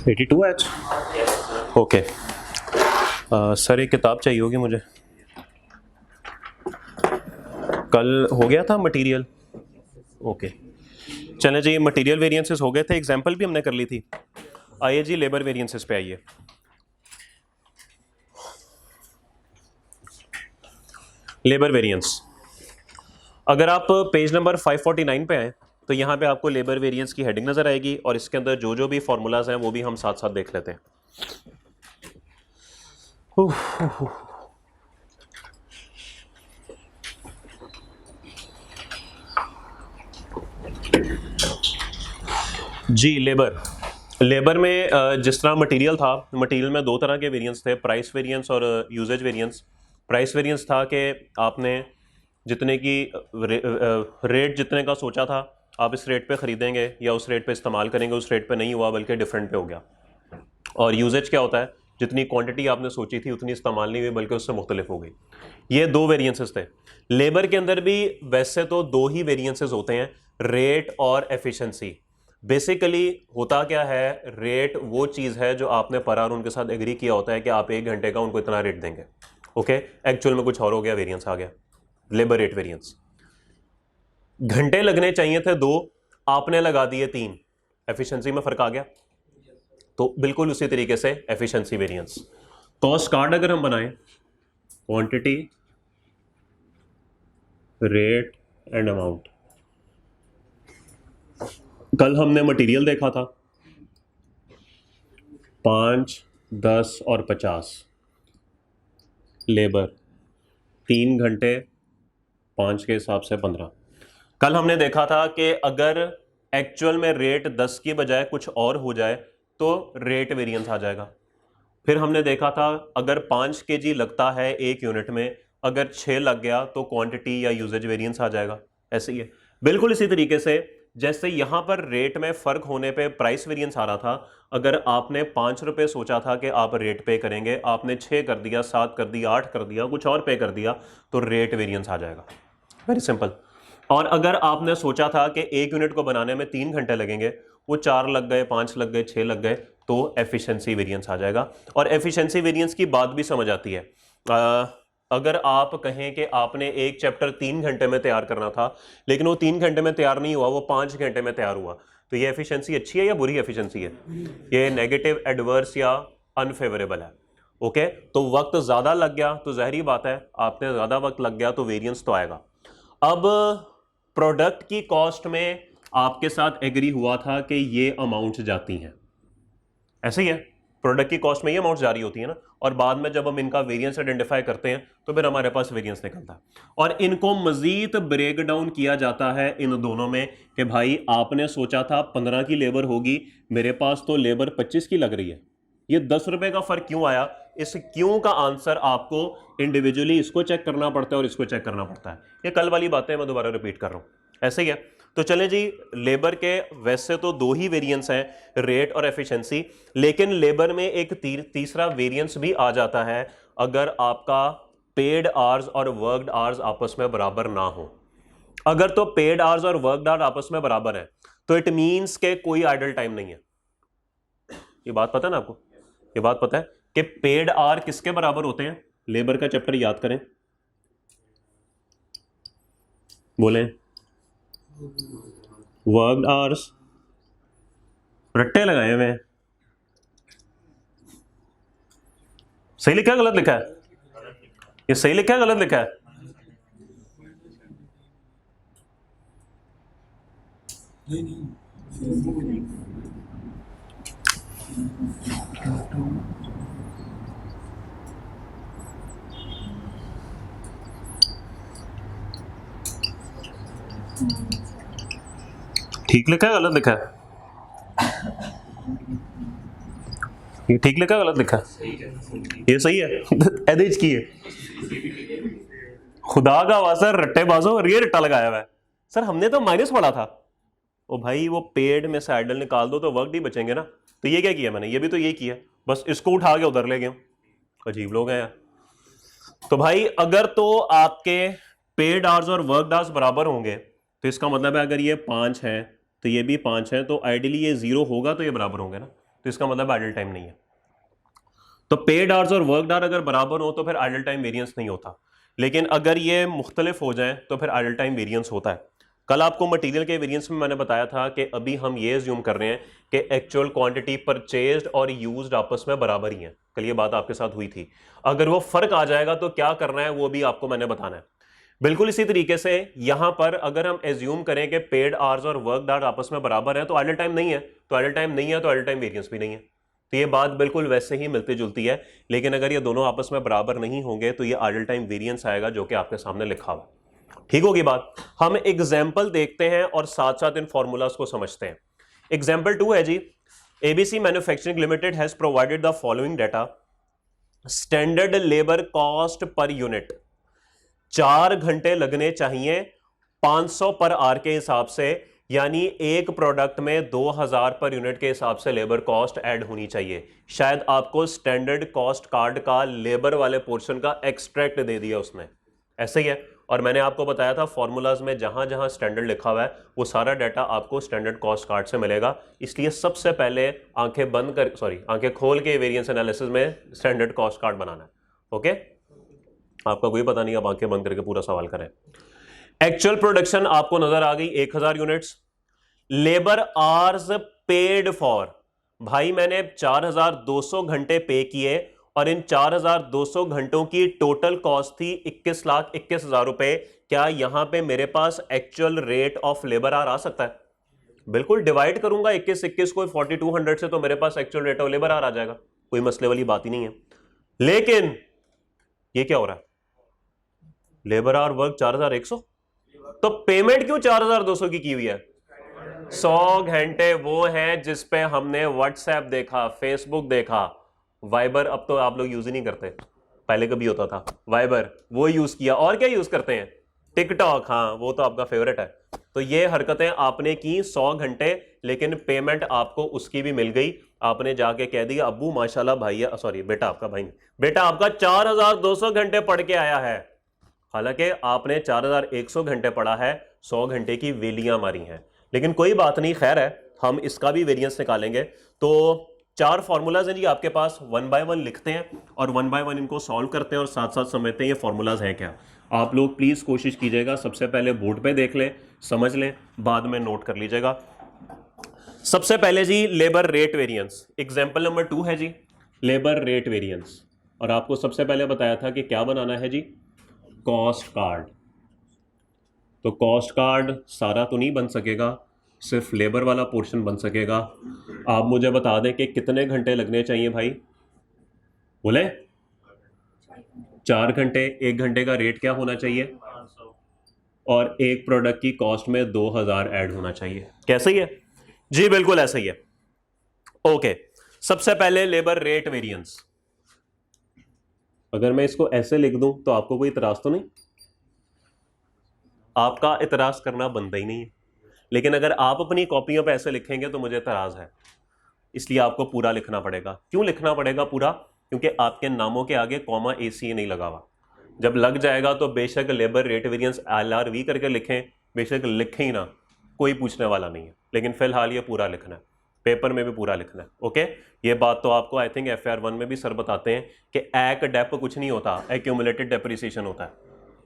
82H। Okay sir एक किताब चाहिए होगी मुझे, कल हो गया था मटेरियल। ओके चलें जी, मटेरियल वेरिएंसेस हो गए थे, एग्जांपल भी हमने कर ली थी। आइए जी लेबर वेरिएंसेस पे आइए। लेबर वेरिएंस, अगर आप पेज नंबर 549 पे आए तो यहाँ पे आपको लेबर वेरिएंस की हेडिंग नजर आएगी और इसके अंदर जो जो भी फॉर्मूलाज हैं वो भी हम साथ साथ देख लेते हैं। जी लेबर में जिस तरह मटेरियल था, मटेरियल में दो तरह के वेरिएंस थे, प्राइस वेरिएंस और यूजेज वेरिएंस। प्राइस वेरिएंस था कि आपने जितने की रेट जितने का सोचा था आप इस रेट पे ख़रीदेंगे या उस रेट पे इस्तेमाल करेंगे, उस रेट पे नहीं हुआ बल्कि डिफरेंट पे हो गया। और यूजेज क्या होता है, जितनी क्वांटिटी आपने सोची थी उतनी इस्तेमाल नहीं हुई बल्कि उससे मुख्तलिफ हो गई। ये दो वेरिएंसेस थे। लेबर के अंदर भी वैसे तो दो ही वेरिएंसेस होते हैं, रेट और एफिशिएंसी। बेसिकली होता क्या है, रेट वो चीज़ है जो आपने पर आवर उनके साथ एग्री किया होता है कि आप 1 घंटे का उनको इतना रेट देंगे। ओके, एक्चुअल में कुछ और हो गया, वेरिएंस आ गया, लेबर रेट वेरिएंस। घंटे लगने चाहिए थे 2, आपने लगा दिए 3, एफिशिएंसी में फर्क आ गया। तो बिल्कुल उसी तरीके से एफिशिएंसी वेरिएंस। कॉस्ट कार्ड अगर हम बनाएं, क्वांटिटी, रेट एंड अमाउंट। कल हमने मटेरियल देखा था 5, 10 और 50, लेबर 3 घंटे 5 के हिसाब से 15। कल हमने देखा था कि अगर एक्चुअल में रेट 10 की बजाय कुछ और हो जाए तो रेट वेरिएंस आ जाएगा। फिर हमने देखा था अगर 5 kg लगता है 1 यूनिट में, अगर 6 लग गया तो क्वांटिटी या यूजेज वेरिएंस आ जाएगा। ऐसे ही है, बिल्कुल इसी तरीके से जैसे यहां पर रेट में फर्क होने पे प्राइस वेरिएंस आ रहा था। अगर आपने 5 रुपए सोचा था कि आप रेट पे करेंगे, आपने 6 कर दिया, 7 कर दिया, 8 कर दिया, कुछ और पे कर दिया, तो रेट वेरिएंस आ जाएगा। Very simple. और अगर आपने सोचा था कि 1 यूनिट को बनाने में 3 घंटे लगेंगे, वो 4 लग गए, 5 लग गए, 6 लग गए, तो एफिशिएंसी वेरिएंस आ जाएगा। और एफिशिएंसी वेरिएंस की बात भी समझ आती है। अगर आप कहें कि आपने एक चैप्टर 3 घंटे में तैयार करना था लेकिन वो 3 घंटे में तैयार नहीं हुआ, वो 5 घंटे में तैयार हुआ, तो ये एफिशिएंसी अच्छी है या बुरी एफिशिएंसी है? ये नेगेटिव, एडवर्स या अनफेवरेबल है। ओके, तो वक्त ज्यादा लग गया तो जाहिर बात है, आपने ज्यादा वक्त लग गया तो वेरिएंस तो आएगा। अब प्रोडक्ट की कॉस्ट में आपके साथ एग्री हुआ था कि ये अमाउंट जाती हैं, ऐसे ही है, प्रोडक्ट की कॉस्ट में ये अमाउंट जारी होती है ना, और बाद में जब हम इनका वेरिएंस आइडेंटिफाई करते हैं तो फिर हमारे पास वेरिएंस निकलता है और इनको मजीद ब्रेक डाउन किया जाता है इन दोनों में कि भाई आपने सोचा था 15 की लेबर होगी, मेरे पास तो लेबर 25 की लग रही है, ये 10 रुपए का फर्क क्यों आया? इस क्यों का आंसर आपको इंडिविजुअली इसको चेक करना पड़ता है और इसको चेक करना पड़ता है। ये कल वाली बातें मैं दोबारा रिपीट कर रहा हूं, ऐसे ही है। तो चलें जी, लेबर के वैसे तो दो ही वेरिएंस हैं, रेट और एफिशिएंसी, लेकिन लेबर में एक तीसरा वेरिएंस भी आ जाता है अगर आपका पेड आवर्स और वर्कड आवर्स आपस में बराबर ना हो। अगर तो पेड आवर्स और वर्कड आवर्स आपस में बराबर है तो इट मींस के कोई आइडल टाइम नहीं है। ये बात पता है ना आपको? ये बात पता है कि पेड आवर किसके बराबर होते हैं? लेबर का चैप्टर याद करें, बोलें। वर्कड आवर्स, रट्टे लगाए हुए हैं, सही लिखा है गलत लिखा है? ये सही लिखा है गलत लिखा है? ठीक लिखा है गलत लिखा है? ये ठीक लिखा है गलत लिखा है? ये सही है। एदिज की है, खुदा का वास्ता रट्टेबाजों, ये रट्टा लगाया हुआ है। सर हमने तो माइनस पढ़ा था। ओ भाई, वो पेड में से आइडल निकाल दो तो वर्क ही बचेंगे ना। तो ये क्या किया मैंने, ये भी तो ये किया, बस इसको उठा के उधर ले गया। अजीब लोग हैं यार। तो भाई अगर तो आपके पेड आवर्स और वर्क आवर्स बराबर होंगे तो इसका मतलब है अगर ये 5 है तो ये भी 5 है, तो आइडियली ये 0 होगा तो ये बराबर होंगे ना। तो इसका मतलब आइडल टाइम नहीं है। तो पेड आवर्स और वर्क आवर अगर बराबर हो तो फिर आइडल टाइम वेरिएंस नहीं होता, लेकिन अगर ये मुख्तलिफ हो जाए तो फिर आइडल टाइम वेरिएंस होता है। कल आपको मटेरियल के वेरिएंस में मैंने बताया था कि अभी हम ये अज्यूम कर रहे हैं कि एक्चुअल क्वांटिटी परचेज्ड और यूज्ड आपस में बराबर ही है। कल ये बात आपके साथ हुई थी। अगर वो फर्क आ जाएगा तो क्या करना है वो भी आपको मैंने बताना है। बिल्कुल इसी तरीके से यहां पर अगर हम एज्यूम करें कि पेड आवर्स और वर्क आवर आपस में बराबर है तो आइडल टाइम नहीं है, तो आइडल टाइम नहीं है तो आइडल टाइम वेरिएंस भी नहीं है। तो ये बात बिल्कुल वैसे ही मिलती जुलती है, लेकिन अगर ये दोनों आपस में बराबर नहीं होंगे तो ये आइडल टाइम वेरिएंस आएगा, जो कि आपके सामने लिखा हुआ। ठीक होगी बात। हम एग्जाम्पल देखते हैं और साथ साथ इन फॉर्मूलाज को समझते हैं। एग्जाम्पल 2 है जी, ABC manufacturing limited has provided the following data. Standard labour cost per unit 4 घंटे लगने चाहिए 500 पर आर के हिसाब से, यानी एक प्रोडक्ट में 2000 पर यूनिट के हिसाब से लेबर कॉस्ट ऐड होनी चाहिए। शायद आपको स्टैंडर्ड कॉस्ट कार्ड का लेबर वाले पोर्शन का एक्सट्रैक्ट दे दिया उसने, ऐसे ही है। और मैंने आपको बताया था फॉर्मूलाज में जहां जहां स्टैंडर्ड लिखा हुआ है वो सारा डाटा आपको स्टैंडर्ड कॉस्ट कार्ड से मिलेगा। इसलिए सबसे पहले आंखें खोल के वेरिएंस एनालिसिस में स्टैंडर्ड कॉस्ट कार्ड बनाना है। ओके, आपका कोई पता नहीं, आप आंखें बंद करके पूरा सवाल करें। एक्चुअल प्रोडक्शन आपको नजर आ गई 1000 units. Labour hours paid for, भाई मैंने 4200 घंटे पे किए और इन 4200 घंटों की टोटल कॉस्ट थी 21,21,000 रुपए। क्या यहां पे मेरे पास actual rate of labour hour आ सकता है? बिल्कुल, डिवाइड करूंगा 21 को 4200 से तो मेरे पास actual rate of labour hour आ जाएगा, कोई मसले वाली बात ही नहीं है। लेकिन ये क्या हो रहा है, लेबर आवर वर्क 4100, तो पेमेंट क्यों 4200 की हुई है? 100 घंटे वो हैं जिस पे हमने व्हाट्सएप देखा, फेसबुक देखा, वाइबर अब तो आप लोग यूज ही नहीं करते, पहले कभी होता था वाइबर, वो यूज किया। और क्या यूज करते हैं? टिकटॉक, हाँ वो तो आपका फेवरेट है। तो ये हरकतें आपने की 100 घंटे, लेकिन पेमेंट आपको उसकी भी मिल गई। आपने जाके कह दिया अब्बू माशाल्लाह भैया, सॉरी बेटा, आपका भाई नहीं, बेटा आपका 4200 घंटे पढ़ के आया है। हालांकि आपने 4100 घंटे पढ़ा है, 100 घंटे की वेलियां मारी हैं, लेकिन कोई बात नहीं, खैर है, हम इसका भी वेरिएंस निकालेंगे। तो 4 फॉर्मूलाज हैं जी आपके पास, 1 बाय 1 लिखते हैं और 1 बाय 1 इनको सॉल्व करते हैं और साथ साथ समझते हैं ये फॉर्मूलाज हैं क्या। आप लोग प्लीज कोशिश कीजिएगा, सबसे पहले बोर्ड पे देख लें, समझ लें, बाद में नोट कर लीजिएगा। सबसे पहले जी labour rate variance, example number 2 है जी लेबर रेट वेरिएंस, और आपको सबसे पहले बताया था कि क्या बनाना है जी, कॉस्ट कार्ड। तो कॉस्ट कार्ड सारा तो नहीं बन सकेगा, सिर्फ लेबर वाला पोर्शन बन सकेगा। आप मुझे बता दें कि कितने घंटे लगने चाहिए भाई, बोले 4 घंटे। 1 घंटे का रेट क्या होना चाहिए, और एक प्रोडक्ट की कॉस्ट में 2000 ऐड होना चाहिए। कैसे ही है जी, बिल्कुल ऐसा ही है। ओके, सबसे पहले लेबर रेट वेरिएंस, अगर मैं इसको ऐसे लिख दूं तो आपको कोई इतराज तो नहीं? आपका इतराज करना बनता ही नहीं है, लेकिन अगर आप अपनी कॉपियों पे ऐसे लिखेंगे तो मुझे इतराज है, इसलिए आपको पूरा लिखना पड़ेगा। क्यों लिखना पड़ेगा पूरा? क्योंकि आपके नामों के आगे कॉमा ACA नहीं लगा हुआ। जब लग जाएगा तो बेशक लेबर रेट वेरिएंस LRV करके लिखें, बेशक लिखें ही ना, कोई पूछने वाला नहीं है, लेकिन फिलहाल ये पूरा लिखना है, पेपर में भी पूरा लिखना है। ओके, ये बात तो आपको आई थिंक FR1 में भी सर बताते हैं कि एक डेप कुछ नहीं होता, एक्यूमुलेटेड डेप्रिसिएशन होता है।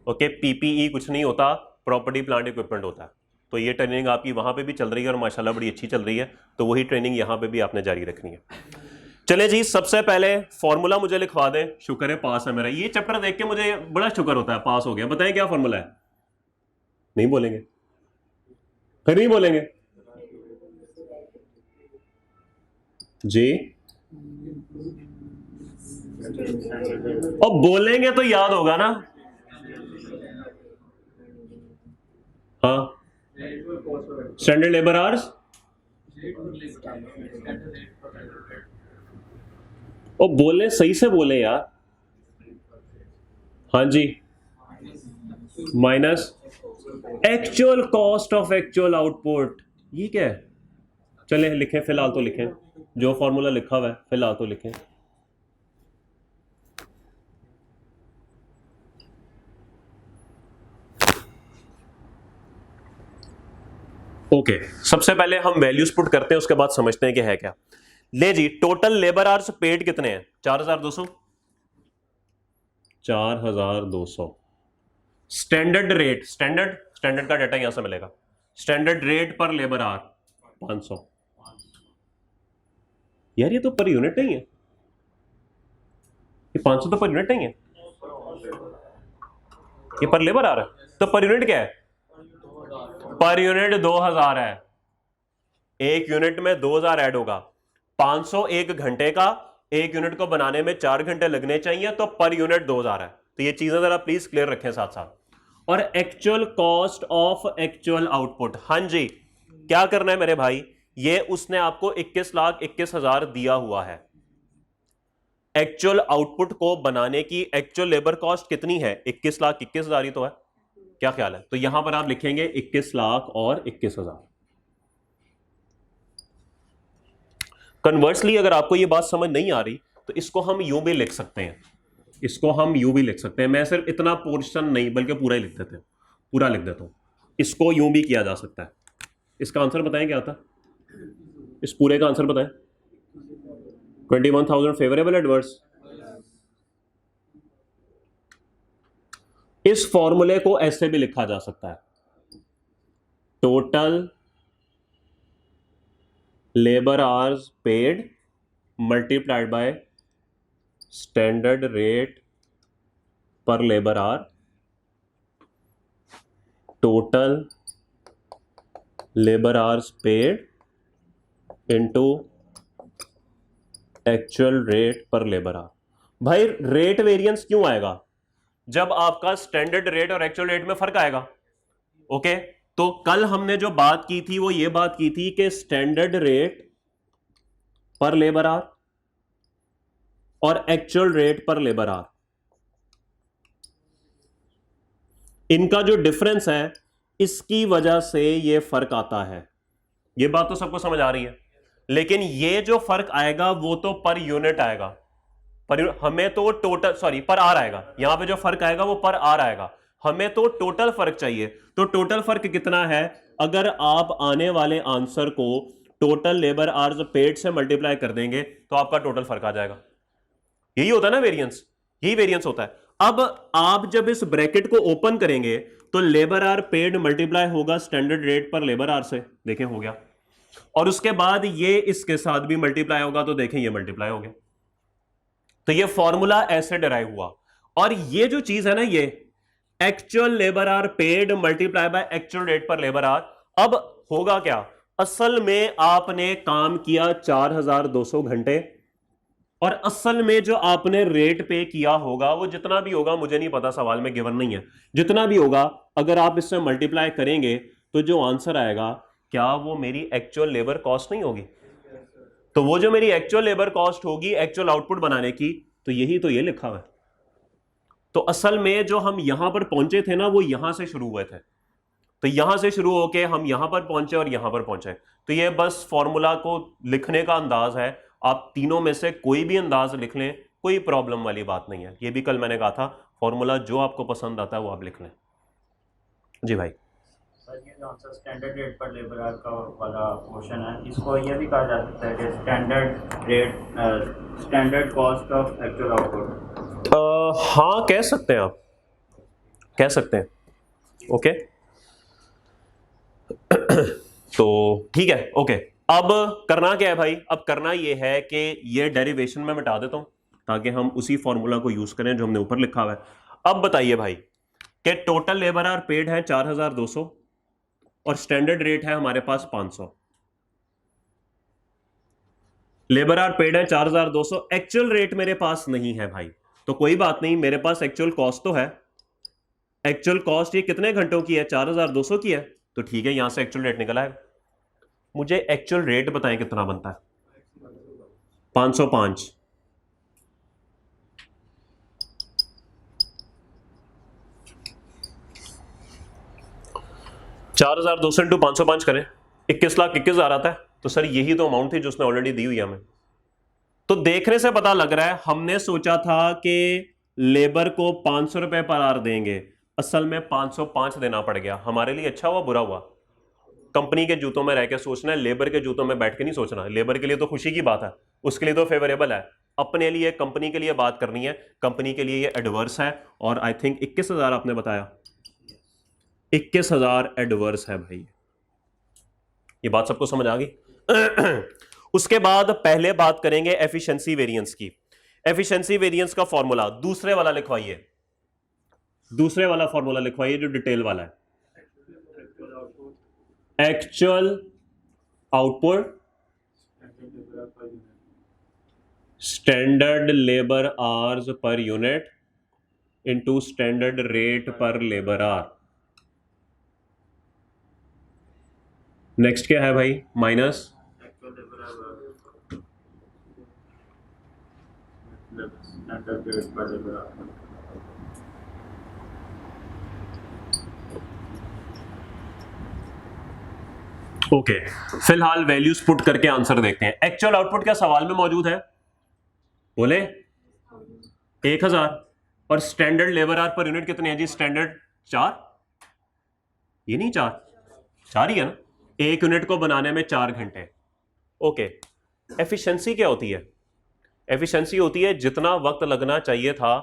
ओके, PPE कुछ नहीं होता, प्रॉपर्टी प्लांट इक्विपमेंट होता है। तो ये ट्रेनिंग आपकी वहां पे भी चल रही है और माशाल्लाह बड़ी अच्छी चल रही है, तो वही ट्रेनिंग यहाँ पे भी आपने जारी रखनी है। चले जी, सबसे पहले फॉर्मूला मुझे लिखवा दें। शुक्र है पास है मेरा, ये चैप्टर देख के मुझे बड़ा शुक्र होता है, पास हो गया। बताएं क्या फॉर्मूला है? नहीं बोलेंगे, फिर नहीं बोलेंगे जी, और बोलेंगे तो याद होगा ना। हाँ, स्टैंडर्ड लेबर आवर्स, और बोले सही से बोले यार, हाँ जी, minus actual cost of actual output. ये क्या है? चले लिखें, फिलहाल तो लिखें जो फॉर्मूला लिखा हुआ है, फिलहाल तो लिखें। ओके, सबसे पहले हम वैल्यूज पुट करते हैं, उसके बाद समझते हैं कि है क्या। ले जी, टोटल लेबर आवर्स पेड कितने हैं? 4200। 4200। स्टैंडर्ड रेट, स्टैंडर्ड का डाटा यहां से मिलेगा। Standard rate per labour our 500। यार ये तो पर यूनिट नहीं है, ये 500 तो पर यूनिट नहीं है, ये पर लेबर आवर है। तो पर यूनिट क्या है? पर यूनिट 2000 है। एक यूनिट में 2000 ऐड होगा। 500 एक घंटे का, एक यूनिट को बनाने में 4 घंटे लगने चाहिए, तो पर यूनिट 2000 है। तो ये चीजें जरा प्लीज क्लियर रखें साथ साथ। और actual cost of actual output, हाँ जी, क्या करना है मेरे भाई, ये उसने आपको 21,21,000 दिया हुआ है। एक्चुअल आउटपुट को बनाने की एक्चुअल लेबर कॉस्ट कितनी है? 21,21,000 ही तो है। क्या ख्याल है? तो यहां पर आप लिखेंगे 21 लाख और 21,000। कन्वर्सली अगर आपको ये बात समझ नहीं आ रही तो इसको हम यूं भी लिख सकते हैं, इसको हम यूं भी लिख सकते हैं। मैं सिर्फ इतना पोर्शन नहीं बल्कि पूरा ही लिख देते हैं, पूरा लिख देता हूं। इसको यूं भी किया जा सकता है। इसका आंसर बताएं क्या था? इस पूरे का आंसर बताएं। 21,000 फेवरेबल एडवर्स। इस फॉर्मूले को ऐसे भी लिखा जा सकता है, total labour hours paid multiplied by standard rate per labour hour, total labour hours paid into actual rate per labour hour. भाई रेट वेरिएंस क्यों आएगा? जब आपका स्टैंडर्ड रेट और एक्चुअल रेट में फर्क आएगा। ओके, तो कल हमने जो बात की थी वो ये बात की थी कि standard rate per labour hour और actual rate per labour hour, इनका जो डिफरेंस है इसकी वजह से ये फर्क आता है। ये बात तो सबको समझ आ रही है। लेकिन ये जो फर्क आएगा वो तो पर यूनिट आएगा। हमें तो टोटल, सॉरी, पर आर आएगा। यहां पे जो फर्क आएगा वो पर आर आएगा। हमें तो टोटल फर्क चाहिए। तो टोटल फर्क कितना है? अगर आप आने वाले आंसर को टोटल लेबर आवर्स पेड से मल्टीप्लाई कर देंगे तो आपका टोटल फर्क आ जाएगा। यही होता है ना वेरिएंस, यही वेरिएंस होता है। अब आप जब इस ब्रैकेट को ओपन करेंगे तो लेबर आवर पेड मल्टीप्लाई होगा standard rate per labour our से, देखें हो गया। और उसके बाद ये इसके साथ भी मल्टीप्लाई होगा, तो देखें ये मल्टीप्लाई हो गया। तो ये फॉर्मूला ऐसे डिराइव हुआ। और ये जो चीज है ना, ये actual labour our paid multiply by actual rate per labour our. अब होगा क्या? असल में आपने काम किया 4200 घंटे, और असल में जो आपने रेट पे किया होगा वो जितना भी होगा, मुझे नहीं पता, सवाल में गिवन नहीं है, जितना भी होगा अगर आप इससे मल्टीप्लाई करेंगे तो जो आंसर आएगा, क्या वो मेरी एक्चुअल लेबर कॉस्ट नहीं होगी? तो वो जो मेरी एक्चुअल लेबर कॉस्ट होगी एक्चुअल आउटपुट बनाने की, तो यही तो ये लिखा हुआ है। तो असल में जो हम यहां पर पहुंचे थे ना, वो यहां से शुरू हुए थे। तो यहां से शुरू होके हम यहां पर पहुंचे और यहां पर पहुंचे। तो ये बस फॉर्मूला को लिखने का अंदाज है। आप तीनों में से कोई भी अंदाज लिख लें, कोई प्रॉब्लम वाली बात नहीं है। ये भी कल मैंने कहा था, फॉर्मूला जो आपको पसंद आता है वो आप लिख लें। जी भाई, सर ये जो answer standard rate per labour our का वाला क्वेश्चन है, इसको ये भी कहा जा सकता है कि standard rate, standard cost of actual output. हाँ कह सकते हैं, आप कह सकते हैं। ओके तो ठीक है। ओके, अब करना क्या है भाई? अब करना ये है कि ये डेरिवेशन में मिटा देता हूं ताकि हम उसी फॉर्मूला को यूज करें जो हमने ऊपर लिखा हुआ है। अब बताइए भाई कि टोटल लेबर आवर पेड है 4200 और स्टैंडर्ड रेट है हमारे पास 500। लेबर आवर पेड है 4200, एक्चुअल रेट मेरे पास नहीं है भाई, तो कोई बात नहीं, मेरे पास एक्चुअल कॉस्ट तो है। एक्चुअल कॉस्ट ये कितने घंटों की है? 4200 की है। तो ठीक है, यहां से एक्चुअल रेट निकला है। मुझे एक्चुअल रेट बताएं कितना बनता है? 505। 4200 इंटू 505 करें, 21,21,000 आता है। तो सर यही तो अमाउंट थी जो उसने ऑलरेडी दी हुई है हमें। तो देखने से पता लग रहा है हमने सोचा था कि लेबर को 500 रुपए पर आवर देंगे, असल में 505 देना पड़ गया। हमारे लिए अच्छा हुआ बुरा हुआ? कंपनी के जूतों में रह के सोचना है, लेबर के जूतों में बैठ के नहीं सोचना। लेबर के लिए तो खुशी की बात है, उसके लिए तो फेवरेबल है। अपने लिए, कंपनी के लिए बात करनी है, कंपनी के लिए ये एडवर्स है। और आई थिंक 21,000 आपने बताया, 21,000 एडवर्स है भाई। ये बात सबको समझ आ गई? उसके बाद पहले बात करेंगे एफिशिएंसी वेरिएंस की। एफिशिएंसी वेरिएंस का फॉर्मूला दूसरे वाला लिखवाइए, दूसरे वाला फॉर्मूला लिखवाइए जो डिटेल वाला है। Actual output standard labour hours per unit into standard rate per labour our. Next क्या है भाई? Minus standard rate per labour our. Okay, फिलहाल वैल्यूज पुट करके आंसर देखते हैं। एक्चुअल आउटपुट क्या सवाल में मौजूद है? बोले 1,000। और standard labour our per unit कितने हैं जी? स्टैंडर्ड 4, ये नहीं 4 ही है ना, एक यूनिट को बनाने में 4 घंटे। ओके, एफिशिएंसी क्या होती है? एफिशिएंसी होती है जितना वक्त लगना चाहिए था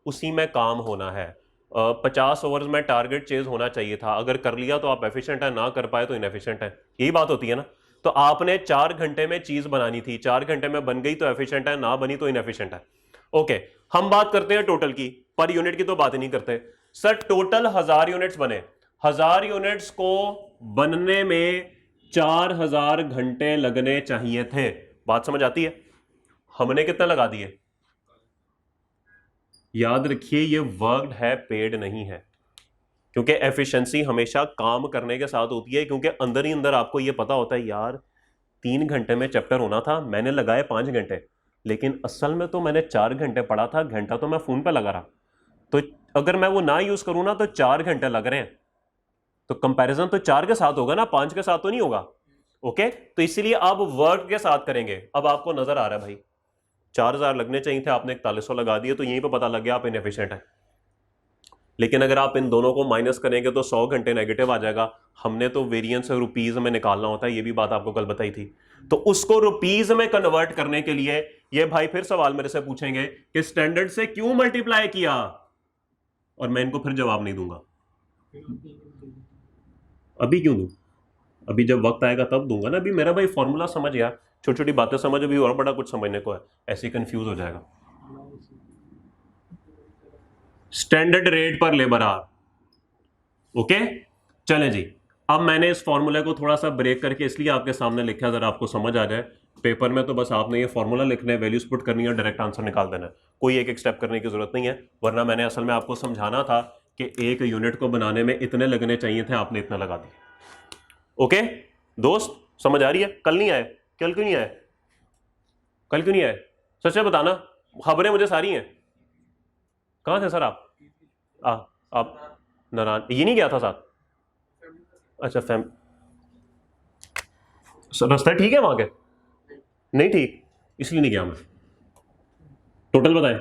उसी में काम होना है। 50 ओवर्स में टारगेट चेज होना चाहिए था, अगर कर लिया तो आप एफिशिएंट है, ना कर पाए तो इनएफिशिएंट है। यही बात होती है ना। तो आपने 4 घंटे में चीज बनानी थी, 4 घंटे में बन गई तो एफिशिएंट है, ना बनी तो इनएफिशिएंट है। ओके, हम बात करते हैं टोटल की, पर यूनिट की तो बात ही नहीं करते। सर टोटल 1000 यूनिट्स बने, 1000 यूनिट्स को बनने में 4000 घंटे लगने चाहिए थे। बात समझ आती है? हमने कितना लगा दिए? याद रखिए ये वर्कड है, पेड नहीं है, क्योंकि एफिशिएंसी हमेशा काम करने के साथ होती है। क्योंकि अंदर ही अंदर आपको ये पता होता है यार 3 घंटे में चैप्टर होना था, मैंने लगाए 5 घंटे, लेकिन असल में तो मैंने 4 घंटे पढ़ा था, घंटा तो मैं फोन पे लगा रहा। तो अगर मैं वो ना यूज करूं ना तो 4 घंटे लग रहे हैं, तो कंपैरिजन तो 4 के साथ होगा ना, 5 के साथ तो नहीं होगा। ओके, तो इसीलिए आप वर्क के साथ करेंगे। अब आपको नजर आ रहा है भाई 4000 लगने चाहिए थे, आपने 4100 लगा दिए, तो यहीं पे पता लग गया आप इनएफिशिएंट हैं। लेकिन अगर आप इन दोनों को माइनस करेंगे तो 100 घंटे नेगेटिव आ जाएगा। हमने तो वेरिएंस रुपीज में निकालना होता है, ये भी बात आपको कल बताई थी। तो उसको रुपीज में कन्वर्ट करने के लिए ये भाई फिर सवाल मेरे से पूछेंगे कि स्टैंडर्ड से क्यों मल्टीप्लाई किया, और मैं इनको फिर जवाब नहीं दूंगा। अभी क्यों दूं? अभी जब वक्त आएगा तब दूंगा ना। अभी मेरा भाई फॉर्मूला समझ गया, छोटी छोटी बातें समझ, अभी और बड़ा कुछ समझने को है, ऐसे ही कंफ्यूज हो जाएगा। Standard rate per labour our. Okay, चलें जी। अब मैंने इस फॉर्मूले को थोड़ा सा ब्रेक करके इसलिए आपके सामने लिखा, जरा आपको समझ आ जाए। पेपर में तो बस आपने ये फॉर्मूला लिखना है, वैल्यूज पुट करनी है, डायरेक्ट आंसर निकाल देना है, कोई एक एक स्टेप करने की जरूरत नहीं है। वरना मैंने असल में आपको समझाना था कि एक यूनिट को बनाने में इतने लगने चाहिए थे, आपने इतना लगा दिया। ओके दोस्त, समझ आ रही है? कल नहीं आए? कल क्यों नहीं आए? कल क्यों नहीं आए? सच में बताना, खबरें मुझे सारी हैं। कहाँ थे सर आप? आप नारायण, ये नहीं गया था साथ? अच्छा फैम, रास्ता ठीक है वहां के? नहीं ठीक, इसलिए नहीं गया मैं। टोटल बताएं।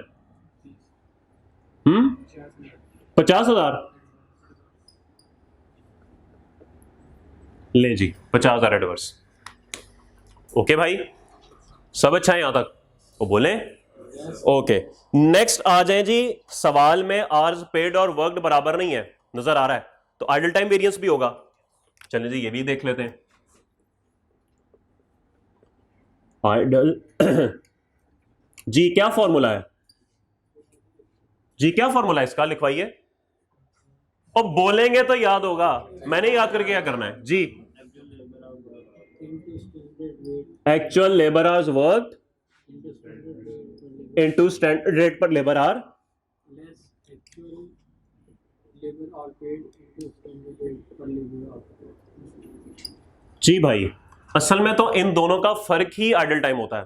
50,000 ले जी, 50,000 एडवर्स। ओके भाई, सब अच्छा है यहां तक? वो बोले ओके। नेक्स्ट आ जाए जी, सवाल में आर्स पेड और वर्कड बराबर नहीं है, नजर आ रहा है, तो आइडल टाइम वेरिएंस भी होगा। चलिए जी ये भी देख लेते हैं। आइडल जी क्या फॉर्मूला है? जी क्या फॉर्मूला है इसका, लिखवाइए। और बोलेंगे तो याद होगा, मैंने याद करके क्या करना है जी? Actual labour hours work into standard rate per labour hour जी भाई। असल में तो इन दोनों का फर्क ही आइडल टाइम होता है,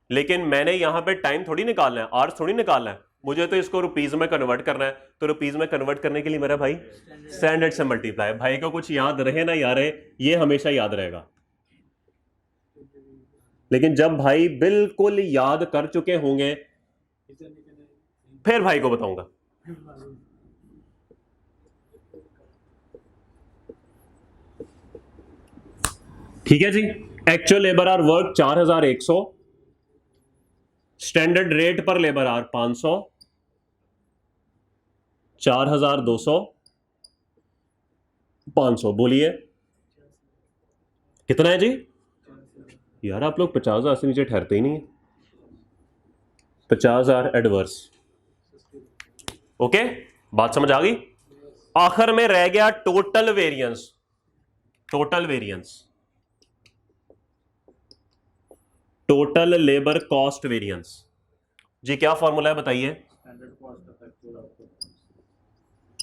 लेकिन मैंने यहां पे टाइम थोड़ी निकालना है, आवर्स थोड़ी निकालना है, मुझे तो इसको रुपीज में कन्वर्ट करना है। तो रुपीज में कन्वर्ट करने के लिए मेरा भाई स्टैंडर्ड से मल्टीप्लाई। भाई को कुछ याद रहे ना यार, ये हमेशा याद रहेगा। लेकिन जब भाई बिल्कुल याद कर चुके होंगे फिर भाई को बताऊंगा। ठीक है जी। Actual labour hour work 4100, standard rate per labour hour 500, 4200, 500। बोलिए कितना है जी? यार आप लोग 50,000 से नीचे ठहरते ही नहीं है। 50,000 एडवर्स। ओके, बात समझ आ गई। आखिर में रह गया total variance. Total variance, total labour cost variance. जी क्या फॉर्मूला है बताइए? Standard cost of actual output,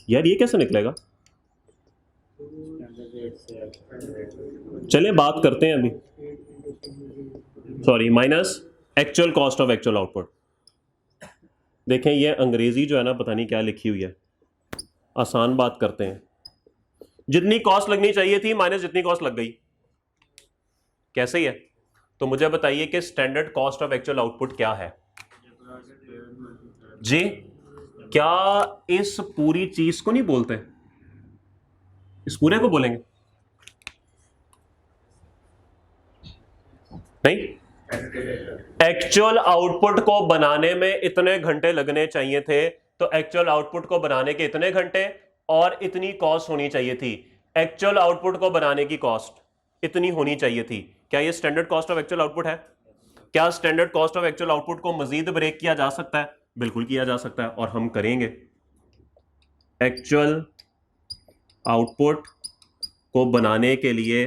यार ये कैसे निकलेगा? स्टैंडर्ड रेट से एक्चुअल रेट। चलिए बात करते हैं अभी। Sorry, minus actual cost of actual output. देखें ये अंग्रेजी जो है ना, पता नहीं क्या लिखी हुई है। आसान बात करते हैं। जितनी कॉस्ट लगनी चाहिए थी माइनस जितनी कॉस्ट लग गई। कैसे ही है? तो मुझे बताइए कि standard cost of actual output क्या है जी? क्या इस पूरी चीज को नहीं बोलते? इस पूरे को बोलेंगे? नहीं, एक्चुअल आउटपुट को बनाने में इतने घंटे लगने चाहिए थे, तो एक्चुअल आउटपुट को बनाने के इतने घंटे और इतनी कॉस्ट होनी चाहिए थी। एक्चुअल आउटपुट को बनाने की कॉस्ट इतनी होनी चाहिए थी। क्या ये standard cost of actual output है? क्या standard cost of actual output को मजीद ब्रेक किया जा सकता है? बिल्कुल किया जा सकता है, और हम करेंगे। एक्चुअल आउटपुट को बनाने के लिए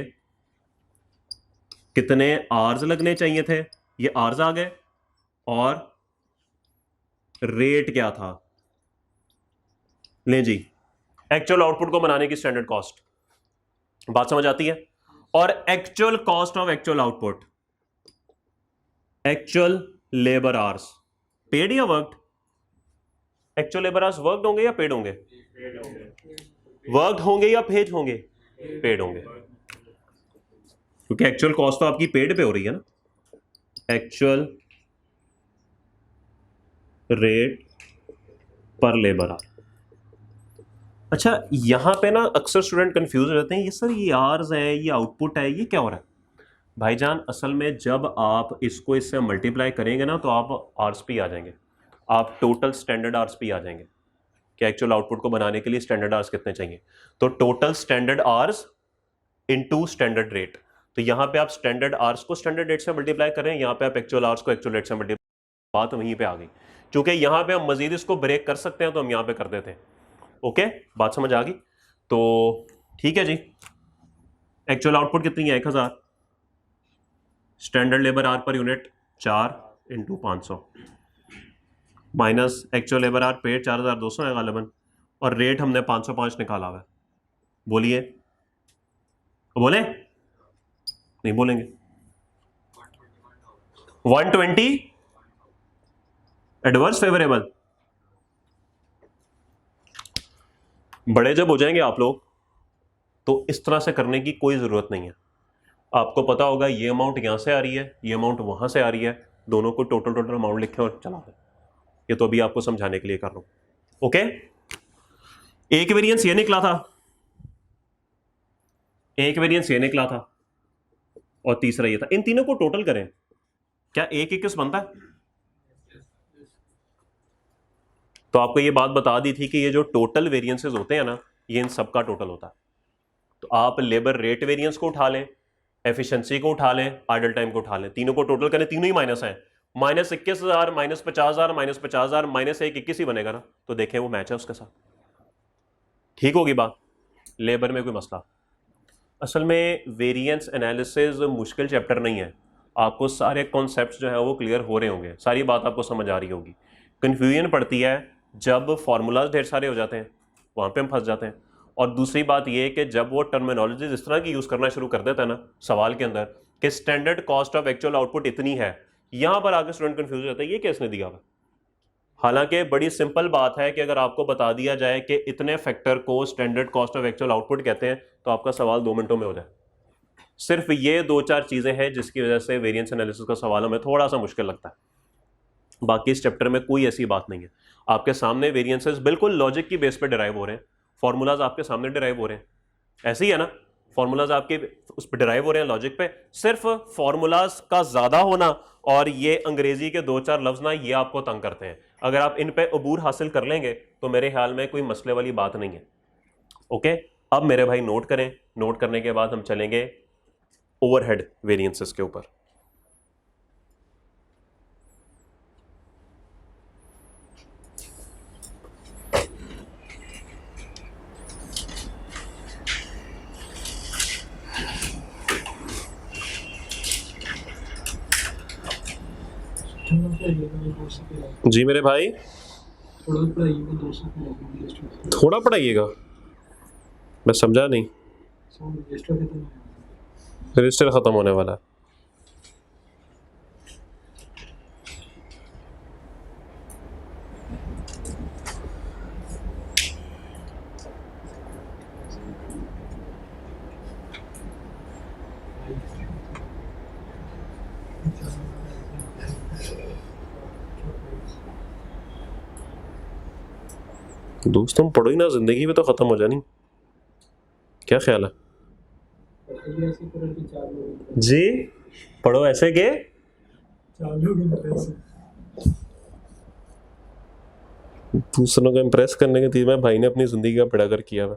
कितने आवर्स लगने चाहिए थे? ये आवर्स आ गए, और रेट क्या था? ले जी, एक्चुअल आउटपुट को बनाने की स्टैंडर्ड कॉस्ट। बात समझ आती है? और actual cost of actual output, actual labour hours paid या worked? Actual labour hours worked होंगे या पेड होंगे? वर्कड होंगे या पेड होंगे? पेड होंगे, क्योंकि एक्चुअल कॉस्ट तो आपकी पेड पे हो रही है ना। Actual rate per labour our. अच्छा, यहां पे ना अक्सर स्टूडेंट कंफ्यूज हो जाते हैं, ये सर ये आवर्स है, ये आउटपुट है, ये क्या हो रहा है? भाईजान असल में जब आप इसको इससे मल्टीप्लाई करेंगे ना, तो आप आवर्स पे आ जाएंगे, आप टोटल स्टैंडर्ड आवर्स पे आ जाएंगे कि एक्चुअल आउटपुट को बनाने के लिए स्टैंडर्ड आवर्स कितने चाहिए। तो total standard hours into standard rate. तो यहां पे आप स्टैंडर्ड आवर्स को स्टैंडर्ड रेट से मल्टीप्लाई करें, यहां पे आप एक्चुअल आवर्स को एक्चुअल रेट से मल्टीप्लाई। बात वहीं पे आ गई, क्योंकि यहां पे हम मजीद इसको ब्रेक कर सकते हैं, तो हम यहां पे कर देते हैं। ओके, बात समझ आ गई? तो ठीक है जी। एक्चुअल आउटपुट कितनी है? 1000। स्टैंडर्ड लेबर आवर पर unit 4 into 500, minus actual labour our paid 4200 है गालिबन, और रेट हमने 505 निकाला हुआ है। बोलिए, बोले नहीं बोलेंगे? 120 एडवर्स फेवरेबल। बड़े जब हो जाएंगे आप लोग, तो इस तरह से करने की कोई जरूरत नहीं है। आपको पता होगा ये अमाउंट यहां से आ रही है, ये अमाउंट वहां से आ रही है, दोनों को टोटल अमाउंट लिखें और चला दें। ये तो अभी आपको समझाने के लिए कर रहा हूं। ओके, एक वेरिएंस ये निकला था, एक वेरिएंस ये निकला था, और तीसरा ये था। इन तीनों को टोटल करें, क्या एक 21 बनता है? तो आपको ये बात बता दी थी कि ये जो टोटल वेरिएंसेस होते हैं ना, ये इन सबका टोटल होता है। तो आप लेबर रेट वेरिएंस को उठा लें, एफिशिएंसी को उठा लें, आइडल टाइम को उठा लें, तीनों को टोटल करें, तीनों ही माइनस है। माइनस 21,000 माइनस 50,000 माइनस 50,000 माइनस 21 ही बनेगा ना। तो देखें वो मैच है उसके साथ, ठीक होगी बात। लेबर में कोई मसला? असल में वेरिएंस एनालिसिस मुश्किल चैप्टर नहीं है, आपको सारे कॉन्सेप्ट्स जो है वो क्लियर हो रहे होंगे, सारी बात आपको समझ आ रही होगी। कन्फ्यूजन पड़ती है जब फार्मूलाज ढेर सारे हो जाते हैं, वहाँ पे हम फंस जाते हैं। और दूसरी बात ये है कि जब वो टर्मिनोलॉजीज इस तरह की यूज़ करना शुरू कर देता है ना सवाल के अंदर, कि standard cost of actual output इतनी है, यहाँ पर आगे स्टूडेंट कन्फ्यूज हो जाता है, ये किसने दिया हुआ? हालांकि बड़ी सिंपल बात है कि अगर आपको बता दिया जाए कि इतने फैक्टर को standard cost of actual output कहते हैं, तो आपका सवाल 2 मिनटों में हो जाए। सिर्फ ये 2-4 चीज़ें हैं जिसकी वजह से वेरिएंस एनालिसिस का सवाल हमें थोड़ा सा मुश्किल लगता है, बाकी इस चैप्टर में कोई ऐसी बात नहीं है। आपके सामने वेरिएंसेस बिल्कुल लॉजिक की बेस पे डिराइव हो रहे हैं, फॉर्मूलाज आपके सामने डिराइव हो रहे हैं, ऐसे ही है ना। फार्मूलाज आपके उस पर डिराइव हो रहे हैं लॉजिक पे, सिर्फ फार्मूलाज का ज्यादा होना और ये अंग्रेजी के 2-4 लफ्ज ना, ये आपको तंग करते हैं। अगर आप इन पे अबूर हासिल कर लेंगे तो मेरे ख्याल में कोई मसले वाली बात नहीं है। ओके, अब मेरे भाई नोट करें, नोट करने के बाद हम चलेंगे ओवरहेड वेरिएंसेस के ऊपर। जी मेरे भाई, थोड़ा पढ़ाइएगा, मैं समझा नहीं। रजिस्टर खत्म होने वाला है। दोस्त तुम पढ़ो ही ना, जिंदगी में तो खत्म हो जानी। क्या ख्याल है जी? पढ़ो ऐसे के दूसरों को इम्प्रेस करने के तीर में भाई ने अपनी जिंदगी का बेड़ा गर्क किया हुआ।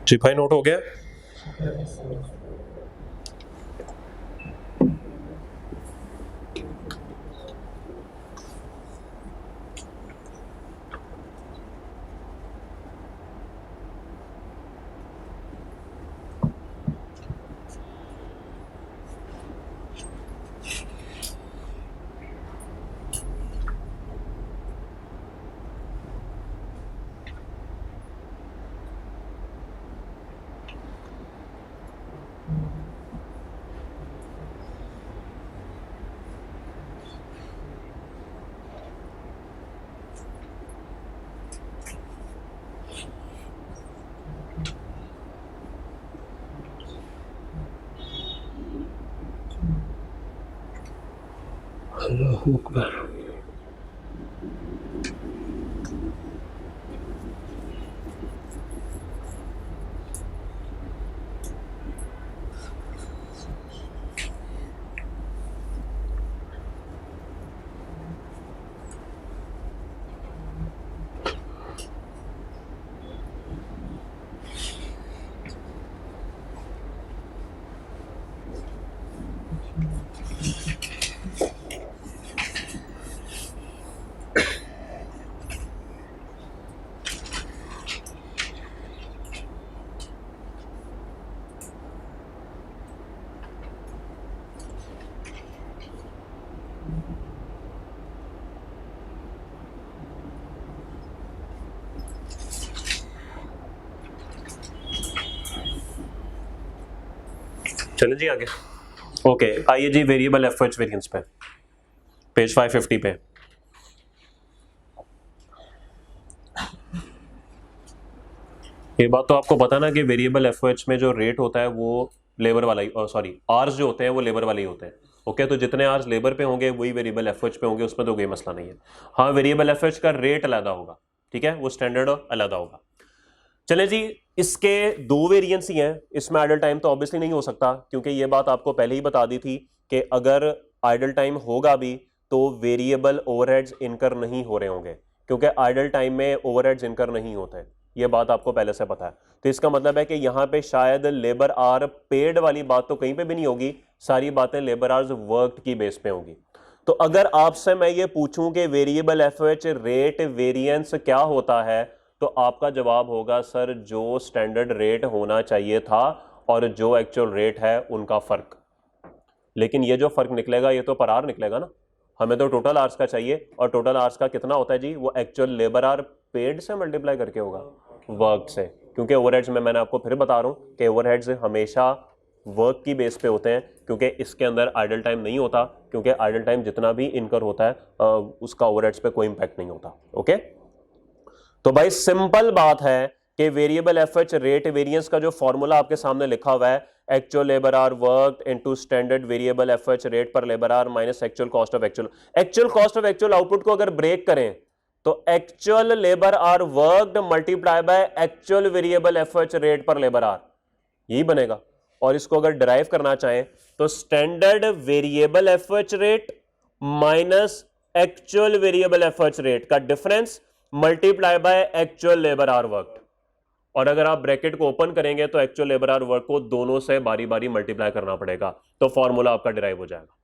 जी भाई नोट हो गया? अल्लाहू अकबर। चलें जी आगे। ओके आइए जी वेरिएबल एफएच वेरिएंस पे, पेज 550 पे। ये बात तो आपको पता ना कि वेरिएबल एफओएच में जो रेट होता है वो लेबर वाला ही, सॉरी आर्स जो होते हैं वो लेबर वाले ही होते हैं। ओके तो जितने आर्स लेबर पे होंगे वही वेरिएबल एफओएच पे होंगे, उसमें तो कोई मसला नहीं है। हाँ वेरिएबल एफओएच का रेट अलग होगा, ठीक है, वो स्टैंडर्ड अलग होगा। चले जी, इसके दो वेरिएंस ही हैं, इसमें आइडल टाइम तो ऑब्वियसली नहीं हो सकता, क्योंकि ये बात आपको पहले ही बता दी थी कि अगर आइडल टाइम होगा भी तो वेरिएबल ओवरहेड्स इनकर नहीं हो रहे होंगे, क्योंकि आइडल टाइम में ओवरहेड्स इनकर नहीं होते, ये बात आपको पहले से पता है। तो इसका मतलब है कि यहाँ पे शायद लेबर आर पेड वाली बात तो कहीं पे भी नहीं होगी, सारी बातें लेबर आर्स वर्क की बेस पे होगी। तो अगर आपसे मैं ये पूछूं कि वेरिएबल एफओएच रेट वेरिएंस क्या होता है, तो आपका जवाब होगा सर जो स्टैंडर्ड रेट होना चाहिए था और जो एक्चुअल रेट है उनका फर्क। लेकिन ये जो फर्क निकलेगा ये तो पर आवर निकलेगा ना, हमें तो टोटल आवर्स का चाहिए, और टोटल आवर्स का कितना होता है जी, वो एक्चुअल लेबर आवर पेड से मल्टीप्लाई करके होगा वर्क से, क्योंकि ओवरहेड्स में मैंने आपको फिर बता रहा हूं कि ओवरहेड्स हमेशा वर्क की बेस पे होते हैं, क्योंकि इसके अंदर आइडल टाइम नहीं होता, क्योंकि आइडल टाइम जितना भी इनकर होता है उसका ओवरहेड्स पे कोई इंपैक्ट नहीं होता। ओके तो भाई सिंपल बात है कि वेरिएबल एफएच रेट वेरिएंस का जो फॉर्मूला आपके सामने लिखा हुआ है, actual labour hour work into standard variable FH rate per labour hour minus actual cost of actual output को अगर ब्रेक करें तो actual labour hour worked multiply by actual variable FH rate per labour hour, यही बनेगा। और इसको अगर derive करना चाहें तो standard variable FH rate minus actual variable FH rate का difference multiply by actual labour hour work, और अगर आप ब्रैकेट को ओपन करेंगे तो एक्चुअल लेबर आवर वर्क को दोनों से बारी बारी मल्टीप्लाई करना पड़ेगा, तो फॉर्मूला आपका डिराइव हो जाएगा।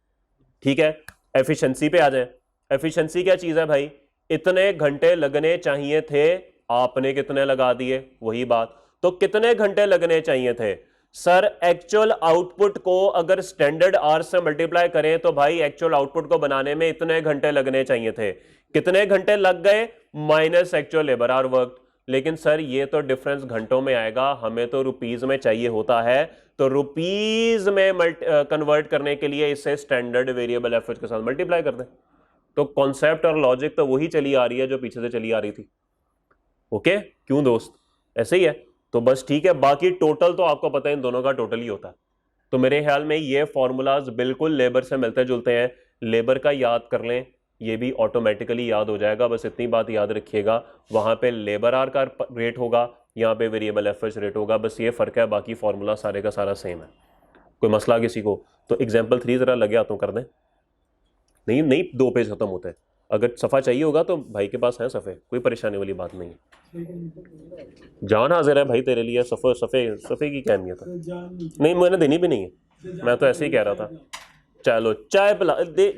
ठीक है, एफिशिएंसी पे आ जाए। एफिशिएंसी क्या चीज है भाई, इतने घंटे लगने चाहिए थे, आपने कितने लगा दिए, वही बात। तो कितने घंटे लगने चाहिए थे सर, एक्चुअल आउटपुट को अगर स्टैंडर्ड आवर से मल्टीप्लाई करें तो भाई एक्चुअल आउटपुट को बनाने में इतने घंटे लगने चाहिए थे, कितने घंटे लग गए minus actual labour hour work. लेकिन सर ये तो डिफरेंस घंटों में आएगा, हमें तो रुपीज में चाहिए होता है, तो रुपीज में कन्वर्ट करने के लिए इसे स्टैंडर्ड वेरिएबल एफएच के साथ मल्टीप्लाई कर दें। तो कॉन्सेप्ट और लॉजिक तो वही चली आ रही है जो पीछे से चली आ रही थी। ओके क्यों दोस्त, ऐसे ही है। तो बस ठीक है, बाकी टोटल तो आपको पता है इन दोनों का टोटल ही होता है। तो मेरे ख्याल में ये फॉर्मूलाज बिल्कुल लेबर से मिलते जुलते हैं, लेबर का याद कर लें, ये भी ऑटोमेटिकली याद हो जाएगा। बस इतनी बात याद रखिएगा, वहां पे लेबर आर का रेट होगा, यहाँ पे वेरिएबल एफएच रेट होगा, बस ये फर्क है, बाकी फॉर्मूला सारे का सारा सेम है। कोई मसला किसी को तो एग्जाम्पल 3 जरा लगे हाथों कर दें। नहीं नहीं 2 पेज खत्म होते हैं, अगर सफ़ा चाहिए होगा तो भाई के पास है सफ़े, कोई परेशानी वाली बात नहीं है। जान हाजिर है भाई तेरे लिए, सफ़े की क्या अहमियत है, नहीं मैंने देनी भी नहीं है, मैं तो ऐसे ही कह रहा था। चलो चाय पिला दे,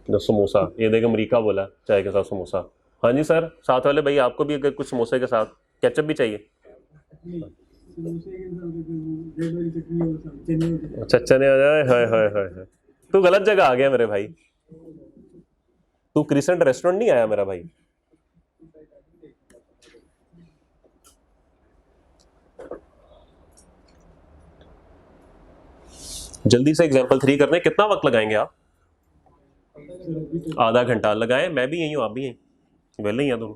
समोसा, ये देख अमरीका बोला चाय के साथ समोसा। हाँ जी सर, साथ वाले भाई आपको भी अगर कुछ समोसे के साथ केचप भी चाहिए। अच्छा चने हो जाए, हाय हाय हाय हाय, तू गलत जगह आ गया मेरे भाई, तू क्रिसेंट रेस्टोरेंट नहीं आया मेरा भाई। जल्दी से एग्जाम्पल 3 करने कितना वक्त लगाएंगे आप? आधा घंटा लगाए, मैं भी यही हूँ आप भी यहीं, वेले ही हैं दोनों।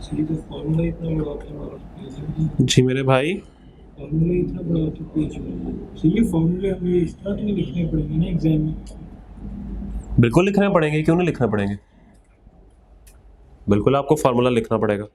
सही तो फॉर्मूला इतना बड़ा होता है हमारा जी मेरे भाई, फॉर्मूला इतना बड़ा होता है पेज में। सही ये फॉर्मूले हमें इस तरह तो नहीं लिखने पड़ेंगे ना एग्जाम में? बिल्कुल लिखने पड़ेंगे, क्यों नहीं लिखने पड़ेंगे, बिल्कुल आपको फार्मूला लिखना पड़ेगा।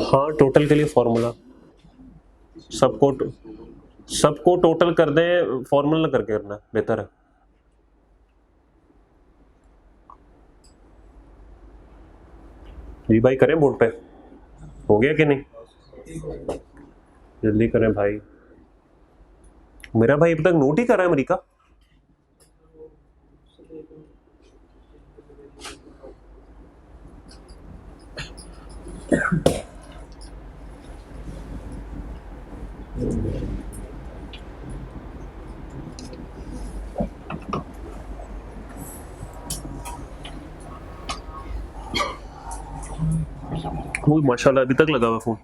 हाँ, टोटल के लिए फॉर्मूला सबको टोटल कर दें, फॉर्मूला करके करना बेहतर है। जी भाई, करें बोर्ड पे, हो गया कि नहीं? जल्दी करें भाई, मेरा भाई अभी तक नोट ही कर रहा है अमेरिका। वो माशाल्लाह अभी तक लगा हुआ फोन।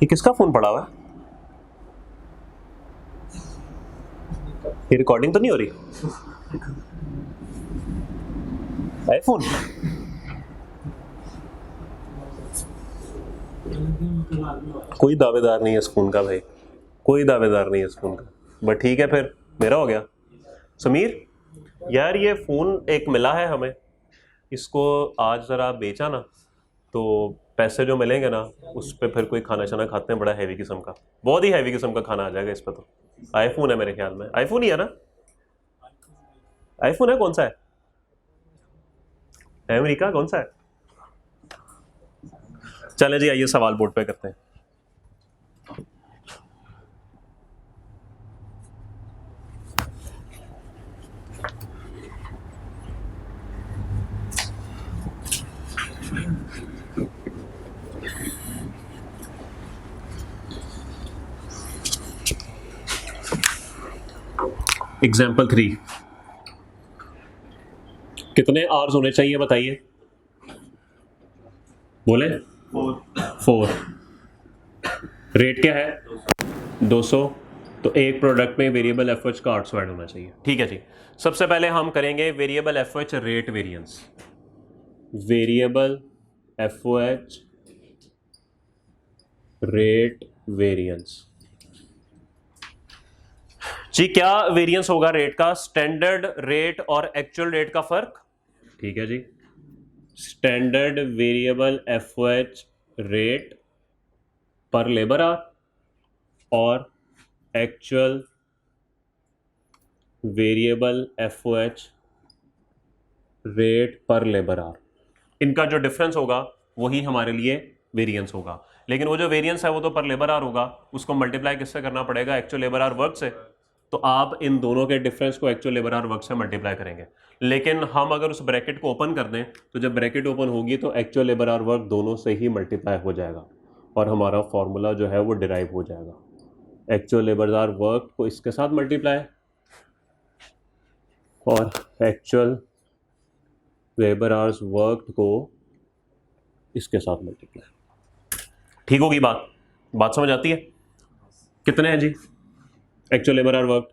ये किसका फोन पड़ा हुआ है? ये रिकॉर्डिंग तो नहीं हो रही? आईफोन? कोई दावेदार नहीं है इस फोन का भाई, कोई दावेदार नहीं है इस फोन का, बट ठीक है फिर मेरा हो गया। समीर यार, ये फ़ोन एक मिला है हमें, इसको आज ज़रा बेचा ना तो पैसे जो मिलेंगे ना उस पर फिर कोई खाना शाना खाते हैं, बड़ा हैवी किस्म का, बहुत ही हैवी किस्म का खाना आ जाएगा इस पर तो। आईफोन है मेरे ख्याल में, आईफोन ही है ना, आईफोन है, कौन सा है, अमेरिका कौन सा है। चले जी आइए सवाल बोर्ड पे करते हैं। एग्जाम्पल 3, कितने आवर्स होने चाहिए बताइए, बोले 4। रेट क्या है 200, तो एक प्रोडक्ट में वेरिएबल एफएच का 800 ऐड होना चाहिए। ठीक है जी, सबसे पहले हम करेंगे variable FH rate variance. Variable FH rate variance जी, क्या वेरिएंस होगा रेट का, स्टैंडर्ड रेट और एक्चुअल रेट का फर्क। ठीक है जी, standard variable FOH rate per labour hour और actual variable FOH rate per labour hour, इनका जो डिफरेंस होगा वही हमारे लिए वेरिएंस होगा। लेकिन वो जो वेरिएंस है वो तो पर लेबर आवर होगा, उसको मल्टीप्लाई किससे करना पड़ेगा, एक्चुअल लेबर आवर वर्क से। तो आप इन दोनों के डिफरेंस को एक्चुअल लेबर आवर वर्क से मल्टीप्लाई करेंगे। लेकिन हम अगर उस ब्रैकेट को ओपन कर दें तो जब ब्रैकेट ओपन होगी तो एक्चुअल लेबर आवर वर्क दोनों से ही मल्टीप्लाई हो जाएगा और हमारा फॉर्मूला जो है वो डिराइव हो जाएगा। एक्चुअल लेबर आवर वर्क को इसके साथ मल्टीप्लाई और एक्चुअल लेबर आवर्स वर्क को इसके साथ मल्टीप्लाई। ठीक होगी बात, बात समझ आती है। कितने हैं जी actual labour hour work,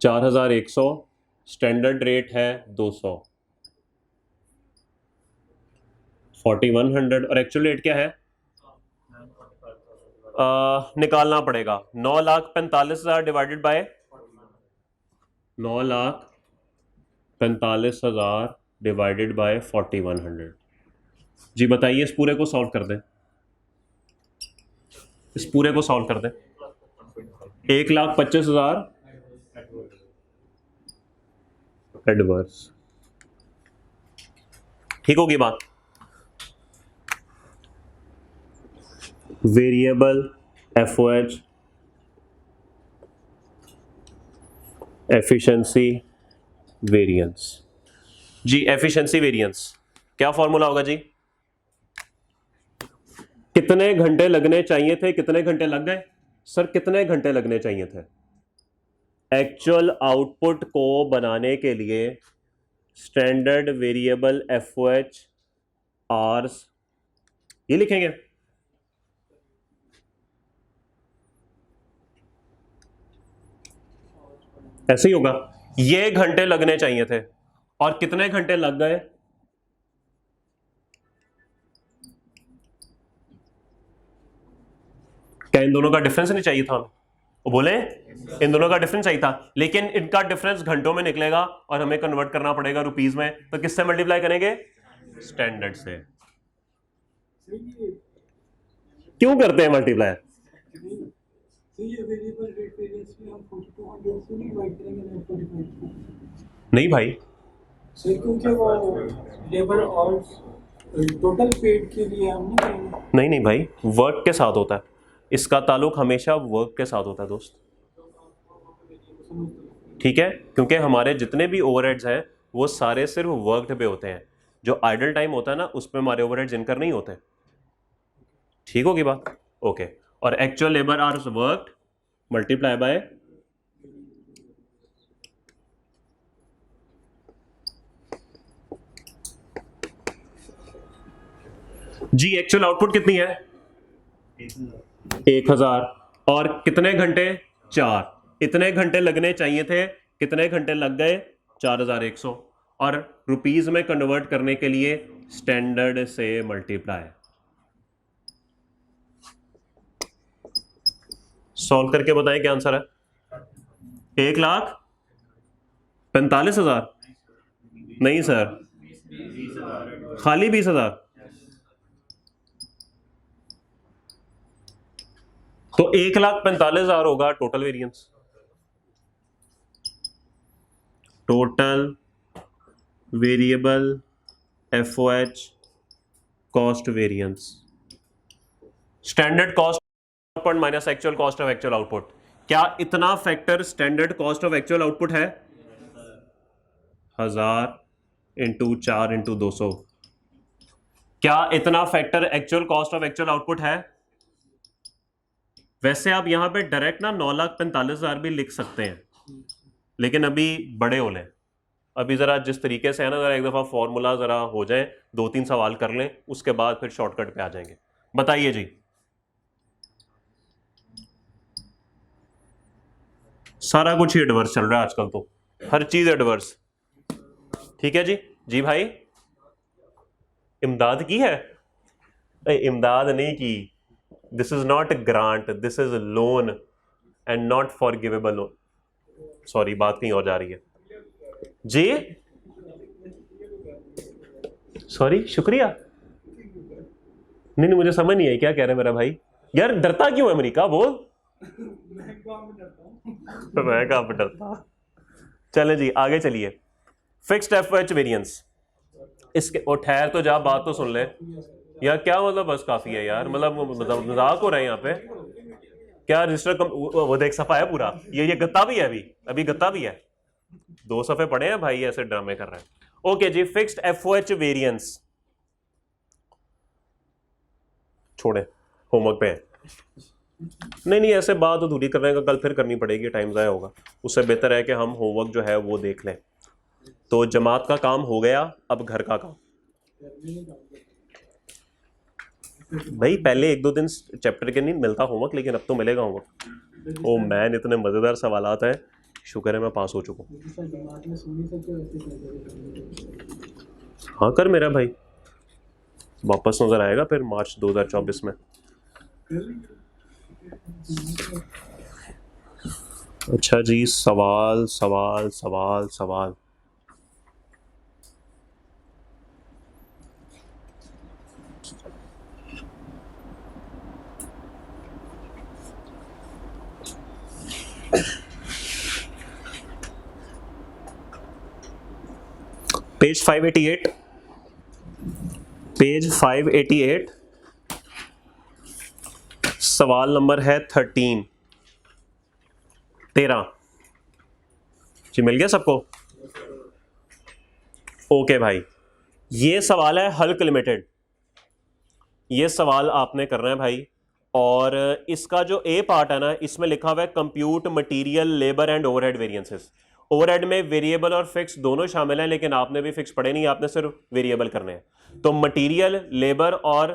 4100, standard rate है 200, 4100 और एक्चुअल रेट क्या है, निकालना पड़ेगा 9,45,000 डिवाइडेड बाय 9,45,000 डिवाइडेड बाय 4100। जी बताइए, इस पूरे को सॉल्व कर दें, इस पूरे को सॉल्व कर दें। 1,25,000 एडवर्स। ठीक होगी बात। वेरिएबल एफओएच एफिशिएंसी वेरिएंस जी, एफिशिएंसी वेरिएंस क्या फॉर्मूला होगा जी, कितने घंटे लगने चाहिए थे, कितने घंटे लग गए सर, कितने घंटे लगने चाहिए थे एक्चुअल आउटपुट को बनाने के लिए। स्टैंडर्ड वेरिएबल एफओएच आवर्स, ये लिखेंगे, ऐसे ही होगा, ये घंटे लगने चाहिए थे और कितने घंटे लग गए, क्या इन दोनों का डिफरेंस नहीं चाहिए था, वो बोले इन दोनों का डिफरेंस चाहिए था, लेकिन इनका डिफरेंस घंटों में निकलेगा और हमें कन्वर्ट करना पड़ेगा रुपीस में, तो किससे मल्टीप्लाई करेंगे, स्टैंडर्ड से। क्यों करते हैं मल्टीप्लाई, नहीं भाई सर क्योंकि वो लेबर और टोटल पेड के लिए हम नहीं, नहीं भाई, वर्क के साथ होता है, इसका ताल्लुक हमेशा वर्क के साथ होता है दोस्त। ठीक है, क्योंकि हमारे जितने भी ओवरहेड्स हैं वो सारे सिर्फ वर्क पे होते हैं, जो आइडल टाइम होता है ना उसमें हमारे ओवरहेड्स इनकर नहीं होते। ठीक होगी बात, ओके। और actual labour hours worked multiply by G, actual output कितनी है 1000 और कितने घंटे 4, इतने घंटे लगने चाहिए थे, कितने घंटे लग गए 4100 और रुपीस में कन्वर्ट करने के लिए स्टैंडर्ड से मल्टीप्लाई। सॉल्व करके बताएं क्या आंसर है, 1,45,000 नहीं सर, खाली 20,000, तो 1,45,000 होगा total variance, total variable FOH cost variance, standard cost output minus actual cost of actual output. क्या इतना factor standard cost of actual output है? 1000 इंटू 4 इंटू 200। क्या इतना factor actual cost of actual output है? वैसे आप यहां पे डायरेक्ट ना 9,45,000 भी लिख सकते हैं, लेकिन अभी बड़े हो लें, अभी जरा जिस तरीके से है ना, जरा एक दफा फॉर्मूला जरा हो जाए, 2-3 सवाल कर लें, उसके बाद फिर शॉर्टकट पे आ जाएंगे। बताइए जी। सारा कुछ ही एडवर्स चल रहा है आजकल, तो हर चीज एडवर्स। ठीक है जी। जी भाई, इमदाद की है? इमदाद नहीं की, this is not grant, this is loan and not forgivable loan. Sorry, बात कहीं और जा रही है जी। सॉरी, शुक्रिया। नहीं नहीं, मुझे समझ नहीं आई क्या कह रहे मेरा भाई। यार डरता क्यों है अमेरिका, बोल। मैं कहां पे डरता। चलें जी, आगे चलिए। फिक्स्ड एफओएच वेरिएंस, इसके और ठहर तो जा, बात तो सुन ले यार। क्या मतलब बस काफी है यार, मतलब मजाक हो रहा है यहाँ पे क्या? रजिस्टर वो देख, सफा है पूरा, ये गत्ता भी है, अभी गत्ता भी है, 2 सफे पड़े हैं भाई, ऐसे ड्रामे कर रहे हैं। ओके जी, फिक्स्ड एफओएच वेरिएंस छोड़े, होमवर्क पे है। नहीं, ऐसे बात अधूरी करने का कल फिर करनी पड़ेगी, टाइम ज़ाया होगा। उससे बेहतर है कि हम होमवर्क जो है वो देख लें। तो जमात का काम हो गया, अब घर का काम। भाई पहले 1-2 दिन चैप्टर के नहीं मिलता होमवर्क, लेकिन अब तो मिलेगा होमवर्क। ओ मैन, इतने मज़ेदार सवालात हैं, शुक्र है मैं पास हो चुका हूँ। हाँ कर मेरा भाई, वापस नजर आएगा फिर मार्च 2024 में। अच्छा जी, सवाल सवाल सवाल सवाल। पेज 588, पेज 588, सवाल नंबर है 13 जी। मिल गया सबको? ओके भाई, ये सवाल है हल्क लिमिटेड, ये सवाल आपने करना है भाई। और इसका जो ए पार्ट है ना, इसमें लिखा हुआ है compute material labour and overhead variances. Overhead में वेरिएबल और फिक्स दोनों शामिल हैं, लेकिन आपने भी फिक्स पढ़े नहीं, आपने सिर्फ वेरिएबल करने हैं। तो मटेरियल, लेबर और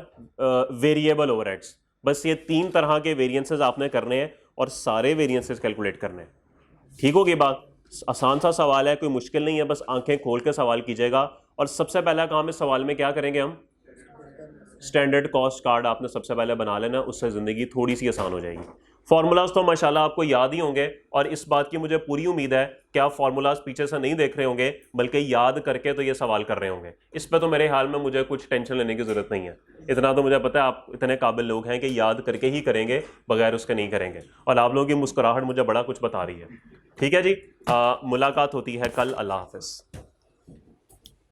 वेरिएबल ओवरहेड्स, बस ये 3 तरह के वेरिएंसेस आपने करने हैं और सारे वेरिएंसेस कैलकुलेट करने हैं। ठीक होगी बात? आसान सा सवाल है, कोई मुश्किल नहीं है, बस आंखें खोल के सवाल कीजिएगा। और सबसे पहला काम इस सवाल में क्या करेंगे हम? स्टैंडर्ड कॉस्ट कार्ड आपने सबसे पहले बना लेना, उससे ज़िंदगी थोड़ी सी आसान हो जाएगी। फार्मूलाज तो माशाल्लाह आपको याद ही होंगे, और इस बात की मुझे पूरी उम्मीद है कि आप फार्मूलाज पीछे से नहीं देख रहे होंगे, बल्कि याद करके तो ये सवाल कर रहे होंगे। इस पे तो मेरे हाल में मुझे कुछ टेंशन लेने की ज़रूरत नहीं है। इतना तो मुझे पता है आप इतने काबिल लोग हैं कि याद करके ही करेंगे, बगैर उसके नहीं करेंगे। और आप लोगों की मुस्कुराहट मुझे बड़ा कुछ बता रही है। ठीक है जी, मुलाकात होती है कल। अल्लाह हाफ़िज़।